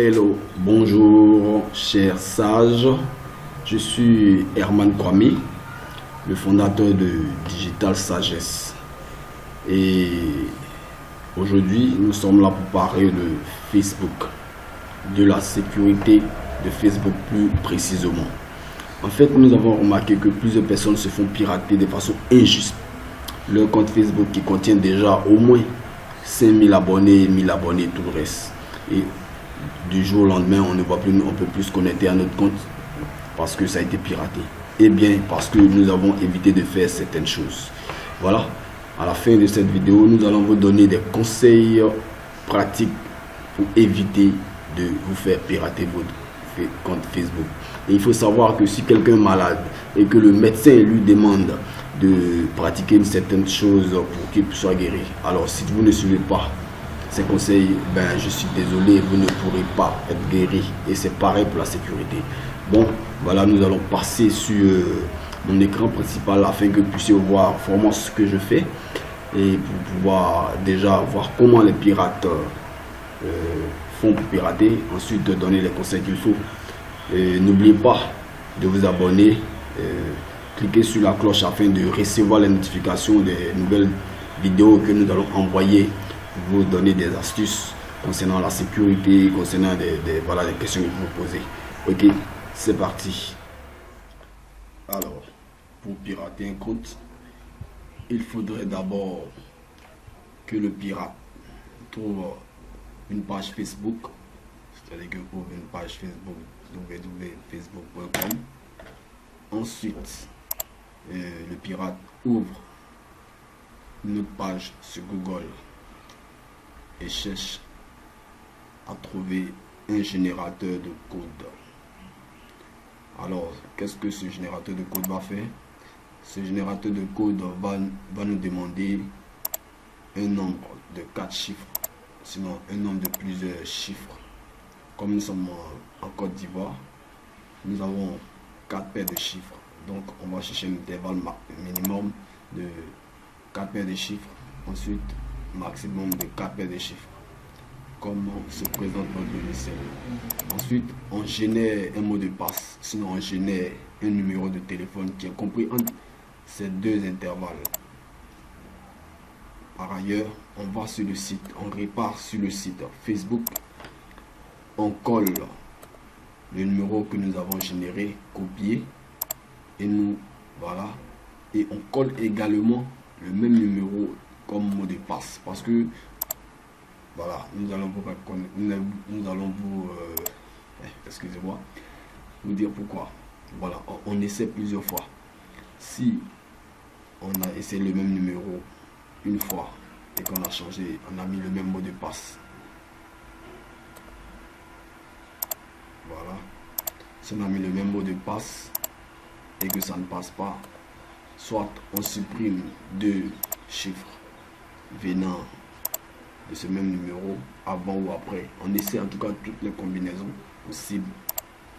Hello, bonjour chers sages, je suis Herman Kwame, le fondateur de Digital Sagesse, et aujourd'hui nous sommes là pour parler de Facebook, de la sécurité de Facebook plus précisément. En fait, nous avons remarqué que plusieurs personnes se font pirater de façon injuste leur compte Facebook qui contient déjà au moins 5000 abonnés, 1000 abonnés, tout le reste. Et du jour au lendemain, on ne voit plus, on peut plus se connecter à notre compte parce que ça a été piraté. Et bien parce que nous avons évité de faire certaines choses. Voilà, à la fin de cette vidéo, nous allons vous donner des conseils pratiques pour éviter de vous faire pirater votre compte Facebook. Et il faut savoir que si quelqu'un est malade et que le médecin lui demande de pratiquer une certaine chose pour qu'il soit guéri, alors si vous ne suivez pas ces conseils, ben je suis désolé, vous ne pourrez pas être guéri. Et c'est pareil pour la sécurité. Bon, voilà, nous allons passer sur mon écran principal afin que vous puissiez voir vraiment ce que je fais et pour pouvoir déjà voir comment les pirates font pour pirater, ensuite donner les conseils qu'il faut. N'oubliez pas de vous abonner, cliquez sur la cloche afin de recevoir les notifications des nouvelles vidéos que nous allons envoyer pour vous donner des astuces concernant la sécurité, concernant voilà, des questions que vous vous posez. Ok, c'est parti. Alors, pour pirater un compte, il faudrait d'abord que le pirate trouve une page Facebook, c'est-à-dire que vous ouvrez une page Facebook www.facebook.com. Ensuite, le pirate ouvre une autre page sur Google et cherche à trouver un générateur de code. Alors, qu'est-ce que ce générateur de code va faire? Ce générateur de code va nous demander un nombre de 4 chiffres, sinon un nombre de plusieurs chiffres. Comme nous sommes en Côte d'Ivoire, nous avons 4 paires de chiffres. Donc, on va chercher un intervalle minimum de 4 paires de chiffres. Ensuite, maximum de 4 paires de chiffres. Comment se présente notre logiciel. Ensuite, on génère un mot de passe. Sinon, on génère un numéro de téléphone qui est compris entre ces deux intervalles. Par ailleurs, on va sur le site, on repart sur le site Facebook. On colle le numéro que nous avons généré, copié, et nous, voilà, et on colle également le même numéro comme mot de passe, parce que, voilà, nous allons vous excusez-moi, vous dire pourquoi. Voilà, on essaie plusieurs fois. Si on a essayé le même numéro une fois et qu'on a changé, on a mis le même mot de passe, voilà, si on a mis le même mot de passe et que ça ne passe pas, soit on supprime 2 chiffres venant de ce même numéro avant ou après. On essaie en tout cas toutes les combinaisons possibles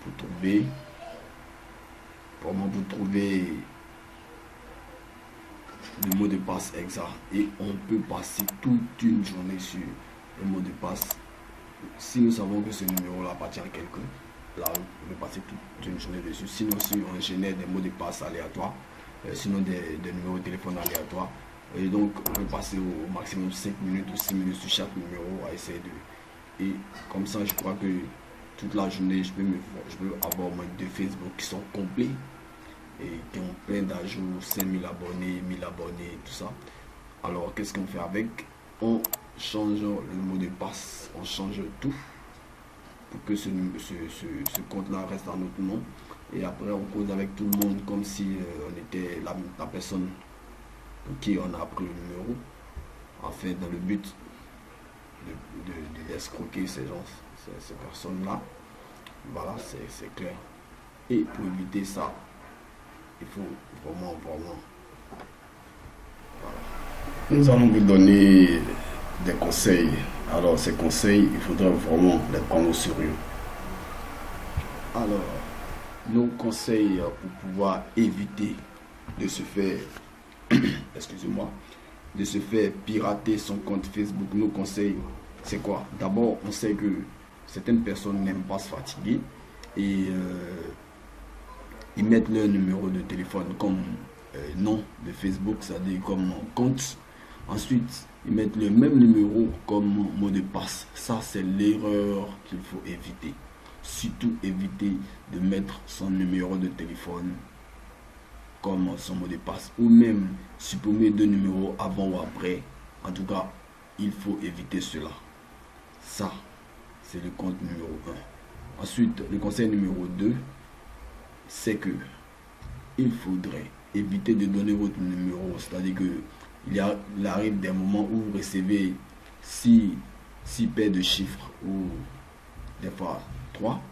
pour trouver le mot de passe exact. Et on peut passer toute une journée sur le mot de passe. Si nous savons que ce numéro là appartient à quelqu'un, là on peut passer toute une journée dessus. Sinon, si on génère des mots de passe aléatoires, sinon des numéros de téléphone aléatoires, et donc on peut passer au maximum 5 minutes ou 6 minutes sur chaque numéro à essayer de... Et comme ça, je crois que toute la journée, je peux avoir moins de Facebook qui sont complets et qui ont plein d'ajouts, 5000 abonnés, 1000 abonnés, tout ça. Alors, qu'est-ce qu'on fait avec? On change le mot de passe, on change tout pour que ce compte-là reste à notre nom. Et après, on cause avec tout le monde comme si on était la personne pour qui on a pris le numéro, enfin dans le but de escroquer ces personnes-là. Voilà, c'est clair. Et pour éviter ça, il faut vraiment, voilà. Nous allons vous donner des conseils. Alors, ces conseils, il faudra vraiment les prendre au sérieux. Alors, nos conseils pour pouvoir éviter de se faire excusez-moi, de se faire pirater son compte Facebook, nos conseils, c'est quoi? D'abord, on sait que certaines personnes n'aiment pas se fatiguer et ils mettent leur numéro de téléphone comme nom de Facebook, c'est-à-dire comme compte. Ensuite, ils mettent le même numéro comme mot de passe. Ça, c'est l'erreur qu'il faut éviter. Surtout éviter de mettre son numéro de téléphone comme son mot de passe, ou même supprimer 2 numéros avant ou après. En tout cas, il faut éviter cela. Ça, c'est le compte numéro 1. Ensuite, le conseil numéro 2, c'est que il faudrait éviter de donner votre numéro. C'est-à-dire que il arrive des moments où vous recevez 6 paires de chiffres ou des fois 3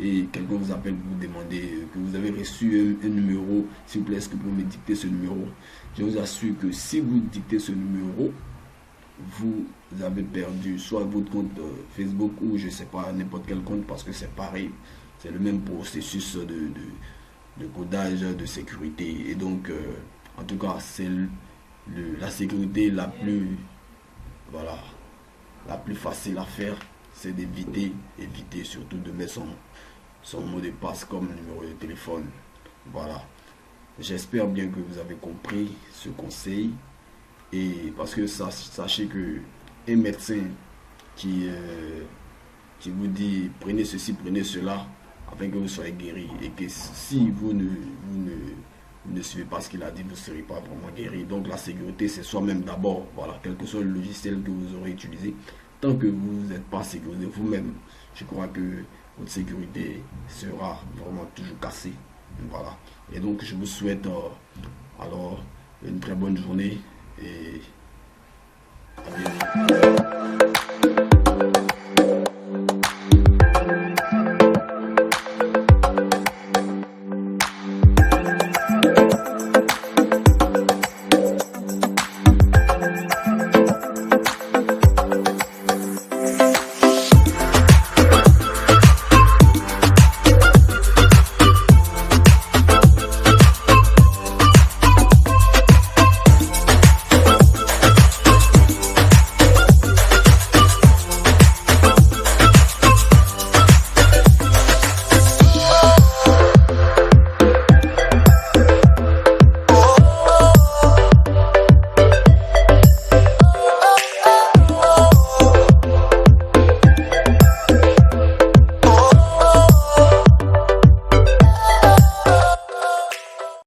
et quelqu'un vous appelle pour vous demander que vous avez reçu un numéro, s'il vous plaît, est-ce que vous pouvez me dicter ce numéro? Je vous assure que si vous dictez ce numéro, vous avez perdu soit votre compte Facebook ou je sais pas, n'importe quel compte, parce que c'est pareil, c'est le même processus de codage, de sécurité. Et donc, en tout cas, c'est la sécurité la plus, voilà, la plus facile à faire, c'est éviter surtout de mettre son mot de passe comme numéro de téléphone. Voilà. J'espère bien que vous avez compris ce conseil. Et parce que sachez que un médecin qui vous dit prenez ceci, prenez cela, afin que vous soyez guéri, et que si vous ne suivez pas ce qu'il a dit, vous ne serez pas vraiment guéri. Donc la sécurité, c'est soi-même d'abord. Voilà, quel que soit le logiciel que vous aurez utilisé, tant que vous n'êtes pas sécurisé vous-même, je crois que votre sécurité sera vraiment toujours cassée. Voilà. Et donc je vous souhaite alors une très bonne journée et à bientôt.